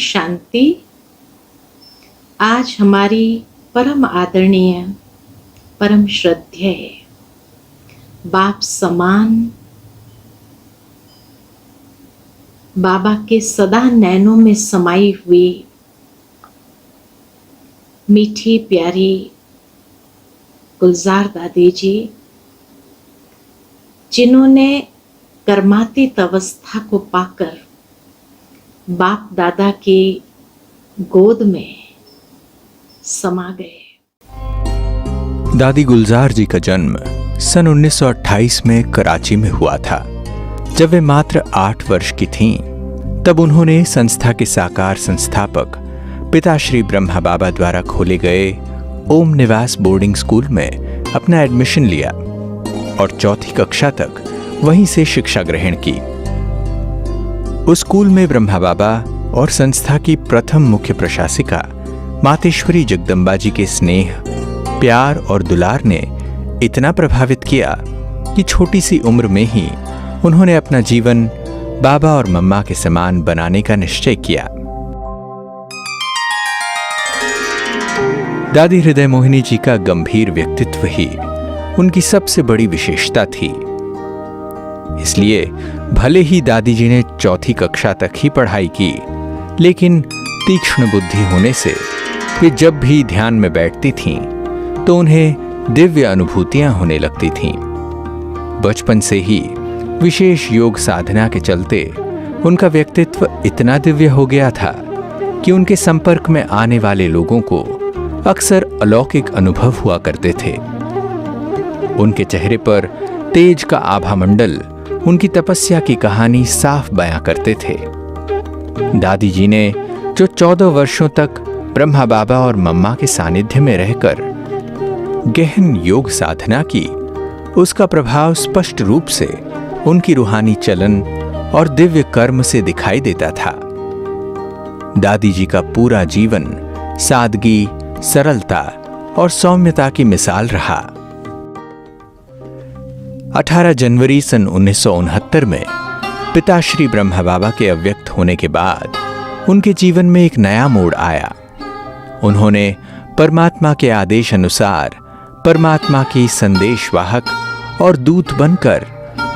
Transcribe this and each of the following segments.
शांति। आज हमारी परम आदरणीय, परम श्रद्धेय, बाप समान बाबा के सदा नैनों में समाई हुई मीठी प्यारी गुलजार दादी जी, जिन्होंने कर्मातीत अवस्था को पाकर बाप दादा की गोद में समा गए। दादी गुलजार जी का जन्म सन 1928 में कराची में हुआ था। जब वे मात्र 8 वर्ष की थीं, तब उन्होंने संस्था के साकार संस्थापक पिता श्री ब्रह्मा बाबा द्वारा खोले गए ओम निवास बोर्डिंग स्कूल में अपना एडमिशन लिया और 4th कक्षा तक वहीं से शिक्षा ग्रहण की। उस स्कूल में ब्रह्मा बाबा और संस्था की प्रथम मुख्य प्रशासिका मातेश्वरी जगदम्बा जी के स्नेह, प्यार और दुलार ने इतना प्रभावित किया कि छोटी सी उम्र में ही उन्होंने अपना जीवन बाबा और मम्मा के समान बनाने का निश्चय किया। दादी हृदय मोहिनी जी का गंभीर व्यक्तित्व ही उनकी सबसे बड़ी विशेषता थी। इसलिए भले ही दादी जी ने 4th कक्षा तक ही पढ़ाई की, लेकिन तीक्ष्ण बुद्धि होने से वे जब भी ध्यान में बैठती थीं, तो उन्हें दिव्य अनुभूतियां होने लगती थीं। बचपन से ही विशेष योग साधना के चलते उनका व्यक्तित्व इतना दिव्य हो गया था कि उनके संपर्क में आने वाले लोगों को अक्सर अलौकिक अनुभव हुआ करते थे। उनके चेहरे पर तेज का आभा मंडल उनकी तपस्या की कहानी साफ बयां करते थे। दादी जी ने जो 14 वर्षों तक ब्रह्मा बाबा और मम्मा के सानिध्य में रहकर गहन योग साधना की, उसका प्रभाव स्पष्ट रूप से उनकी रूहानी चलन और दिव्य कर्म से दिखाई देता था। दादी जी का पूरा जीवन सादगी, सरलता और सौम्यता की मिसाल रहा। 18 जनवरी सन 1969 में पिता श्री ब्रह्मा बाबा के अव्यक्त होने के बाद उनके जीवन में एक नया मोड़ आया। उन्होंने परमात्मा के आदेश अनुसार परमात्मा की संदेशवाहक और दूत बनकर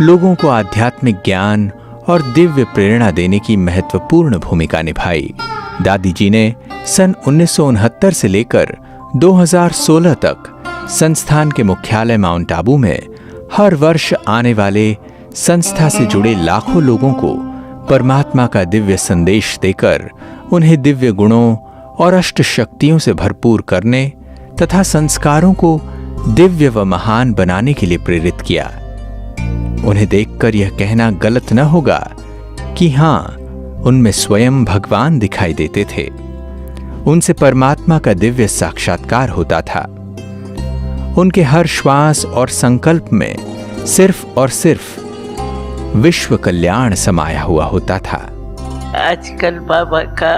लोगों को आध्यात्मिक ज्ञान और दिव्य प्रेरणा देने की महत्वपूर्ण भूमिका निभाई। दादी जी ने सन 1969 से लेकर 2016 तक संस्थान के मुख्यालय माउंट आबू में हर वर्ष आने वाले संस्था से जुड़े लाखों लोगों को परमात्मा का दिव्य संदेश देकर उन्हें दिव्य गुणों और अष्ट शक्तियों से भरपूर करने तथा संस्कारों को दिव्य व महान बनाने के लिए प्रेरित किया। उन्हें देखकर यह कहना गलत न होगा कि हां, उनमें स्वयं भगवान दिखाई देते थे। उनसे परमात्मा का दिव्य साक्षात्कार होता था। उनके हर श्वास और संकल्प में सिर्फ और सिर्फ विश्व कल्याण समाया हुआ होता था। आजकल बाबा का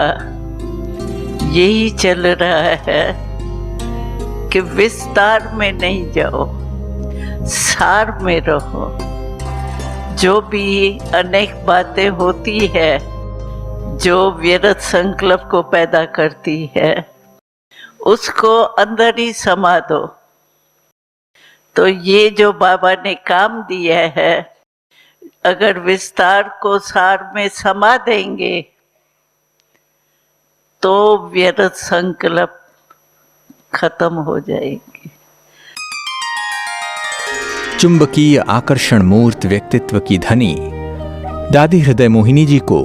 यही चल रहा है कि विस्तार में नहीं जाओ, सार में रहो। जो भी अनेक बातें होती है जो व्यर्थ संकल्प को पैदा करती है, उसको अंदर ही समा दो। तो ये जो बाबा ने काम दिया है, अगर विस्तार को सार में समा देंगे तो व्यर्थ संकल्प खत्म हो जाएंगे। चुंबकीय आकर्षण मूर्त व्यक्तित्व की धनी दादी हृदय मोहिनी जी को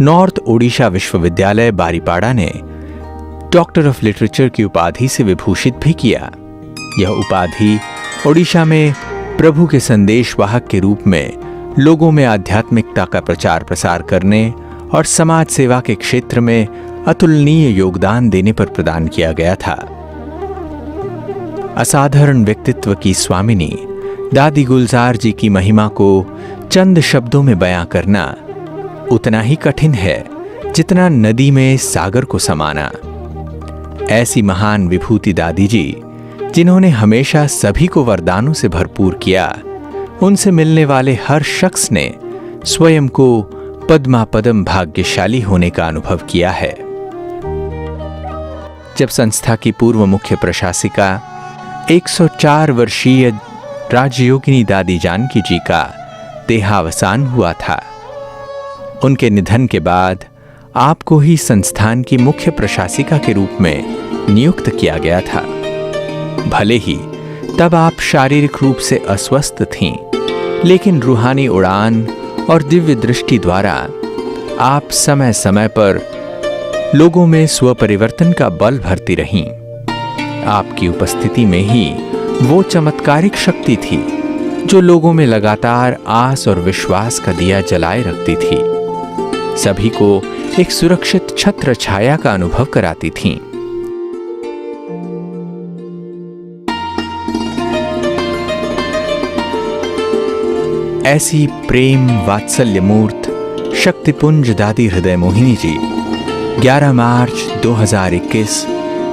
नॉर्थ ओडिशा विश्वविद्यालय बारीपाड़ा ने डॉक्टर ऑफ लिटरेचर की उपाधि से विभूषित भी किया। यह उपाधि ओडिशा में प्रभु के संदेशवाहक के रूप में लोगों में आध्यात्मिकता का प्रचार प्रसार करने और समाज सेवा के क्षेत्र में अतुलनीय योगदान देने पर प्रदान किया गया था। असाधारण व्यक्तित्व की स्वामिनी दादी गुलजार जी की महिमा को चंद शब्दों में बयां करना उतना ही कठिन है जितना नदी में सागर को समाना। ऐसी महान विभूति दादी जी, जिन्होंने हमेशा सभी को वरदानों से भरपूर किया, उनसे मिलने वाले हर शख्स ने स्वयं को पद्मापदम भाग्यशाली होने का अनुभव किया है। जब संस्था की पूर्व मुख्य प्रशासिका 104 वर्षीय राजयोगिनी दादी जानकी जी का देहावसान हुआ था, उनके निधन के बाद आपको ही संस्थान की मुख्य प्रशासिका के रूप में नियुक्त किया गया था। भले ही तब आप शारीरिक रूप से अस्वस्थ थीं, लेकिन रूहानी उड़ान और दिव्य दृष्टि द्वारा आप समय समय पर लोगों में स्वपरिवर्तन का बल भरती रहीं। आपकी उपस्थिति में ही वो चमत्कारिक शक्ति थी जो लोगों में लगातार आस और विश्वास का दिया जलाए रखती थी, सभी को एक सुरक्षित छत्र छाया का अनुभव कराती थीं। ऐसी प्रेम वात्सल्य मूर्त शक्तिपुंज दादी हृदय मोहिनी जी 11 मार्च 2021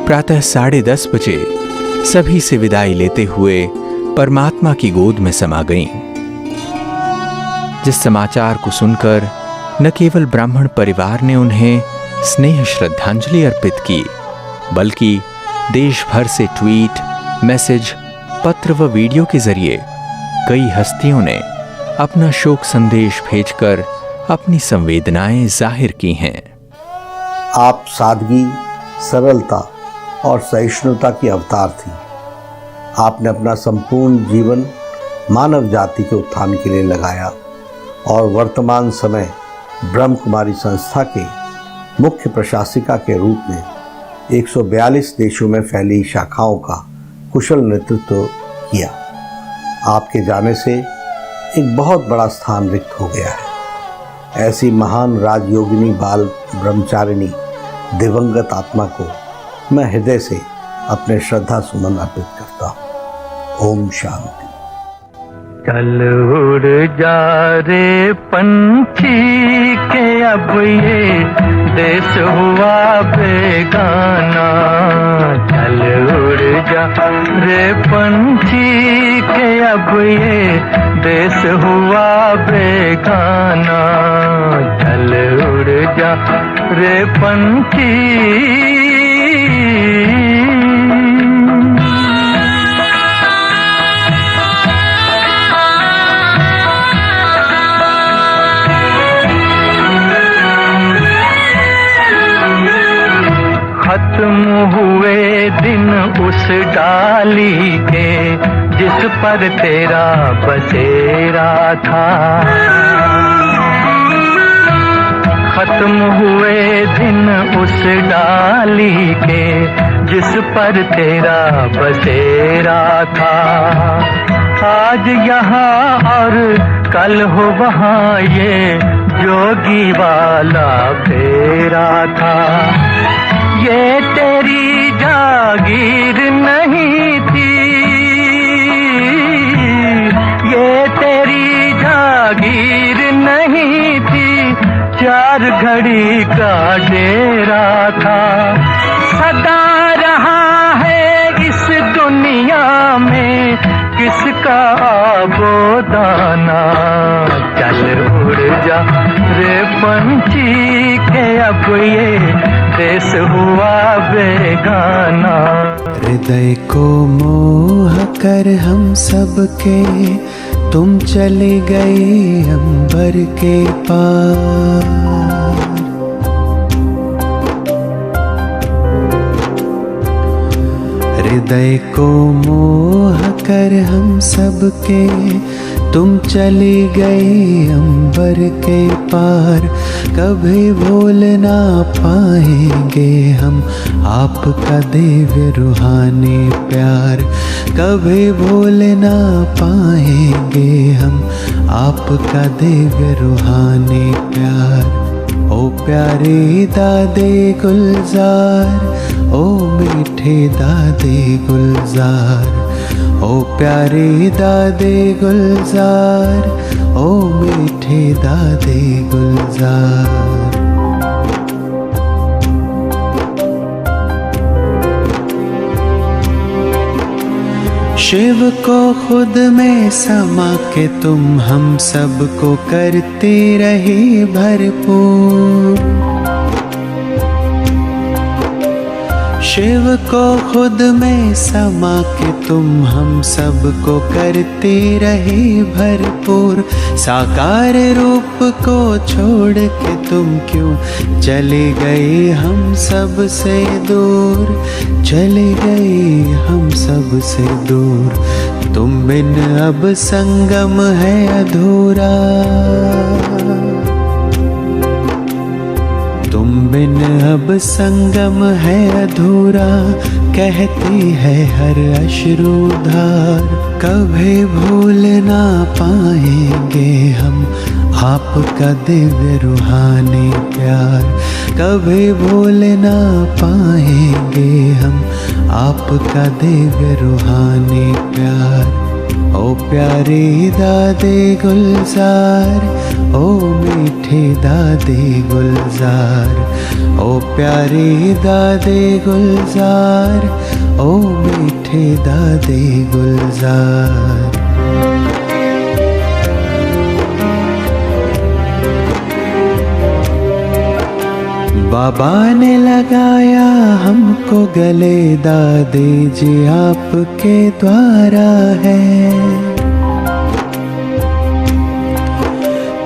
प्रातः 10:30 बजे सभी से विदाई लेते हुए परमात्मा की गोद में समा गईं। जिस समाचार को सुनकर न केवल ब्राह्मण परिवार ने उन्हें स्नेह श्रद्धांजलि अर्पित की, बल्कि देश भर से ट्वीट, मैसेज, पत्र व वीडियो के जरिए कई हस्तियों ने अपना शोक संदेश भेजकर अपनी संवेदनाएं जाहिर की हैं। आप सादगी, सरलता और सहिष्णुता की अवतार थी। आपने अपना संपूर्ण जीवन मानव जाति के उत्थान के लिए लगाया और वर्तमान समय ब्रह्म कुमारी संस्था के मुख्य प्रशासिका के रूप में 142 देशों में फैली शाखाओं का कुशल नेतृत्व किया। आपके जाने से एक बहुत बड़ा स्थान रिक्त हो गया है। ऐसी महान राजयोगिनी बाल ब्रह्मचारिणी दिवंगत आत्मा को मैं हृदय से अपने श्रद्धा सुमन अर्पित करता हूँ। ओम शांति। चल उड़ जा रे पंछी के अब ये देश हुआ बेगाना। चल उड़ जा रे पंछी के अब ये देश हुआ बेगाना। चल उड़ जा रे पंछी। खत्म हुए दिन उस डाली के जिस पर तेरा बसेरा था। खत्म हुए दिन उस डाली के जिस पर तेरा बसेरा था। आज यहाँ और कल हो वहाँ ये जोगी वाला फेरा था। ये तेरी जागीर नहीं थी, ये तेरी जागीर नहीं थी, 4 घड़ी का डेरा था। सदा रहा है इस दुनिया में किसका आबोदाना। चल उड़ जा रे पंछी के अब ये देश हुआ बेगाना। हृदय को मोह कर हम सबके तुम चले गए अंबर के पार। हृदय को मोह कर हम सबके तुम चले गए अंबर के पार। कभी भूल ना पाएंगे हम आपका दिव्य रूहानी प्यार। कभी भूल ना पाएंगे हम आपका दिव्य रूहानी प्यार। ओ प्यारे दादे गुलजार, ओ मीठे दादे गुलजार। ओ प्यारे दादे गुलजार, ओ मीठे दादे गुलजार। शिव को खुद में समा के तुम हम सबको करते रहे भरपूर। शिव को खुद में समा के तुम हम सबको करते रहे भरपूर। साकार रूप को छोड़ के तुम क्यों चले गए हम सब से दूर, चले गए हम सब से दूर। तुम बिन अब संगम है अधूरा, तुम बिन अब संगम है अधूरा, कहती है हर अश्रुधार। कभी भूल ना पाएंगे हम आपका दिव्य रूहानी प्यार, कभी भूल ना पाएंगे हम आपका दिव्य रूहानी प्यार। ओ प्यारे दादे गुलजार, ओ मीठे दादे गुलजार, ओ प्यारे दादे गुलजार, ओ मीठे दादे गुलजार। बाबा ने लगाया हमको गले, दादे जी आपके द्वारा है।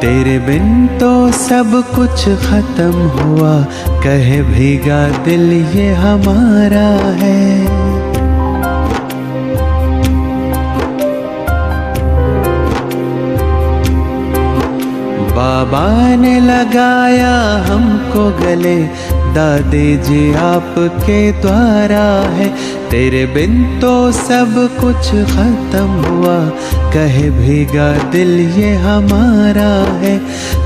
तेरे बिन तो सब कुछ खत्म हुआ, कहे भीगा दिल ये हमारा है। बाबा ने लगाया हमको गले, दादे जी आपके द्वारा है। तेरे बिन तो सब कुछ खत्म हुआ, कहे भीगा दिल ये हमारा है,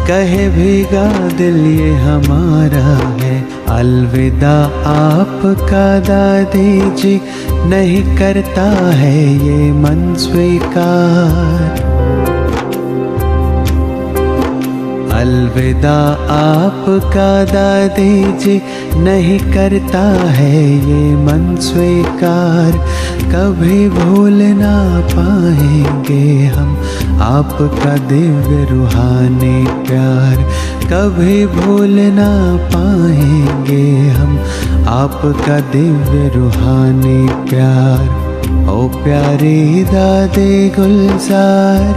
कहे भीगा दिल ये हमारा है। अलविदा आपका दादी जी, नहीं करता है ये मन स्वीकार। अलविदा आपका दादी जी, नहीं करता है ये मन स्वीकार। कभी भूल ना पाएंगे हम आपका दिव्य रूहानी प्यार, कभी भूल ना पाएंगे हम आपका दिव्य रूहानी प्यार। ओ प्यारे दादे गुलजार,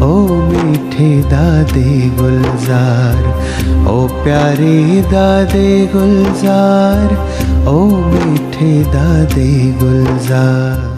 ओ मीठे दादे गुलजार, ओ प्यारे दादे गुलजार, ओ मीठे दादे गुलजार।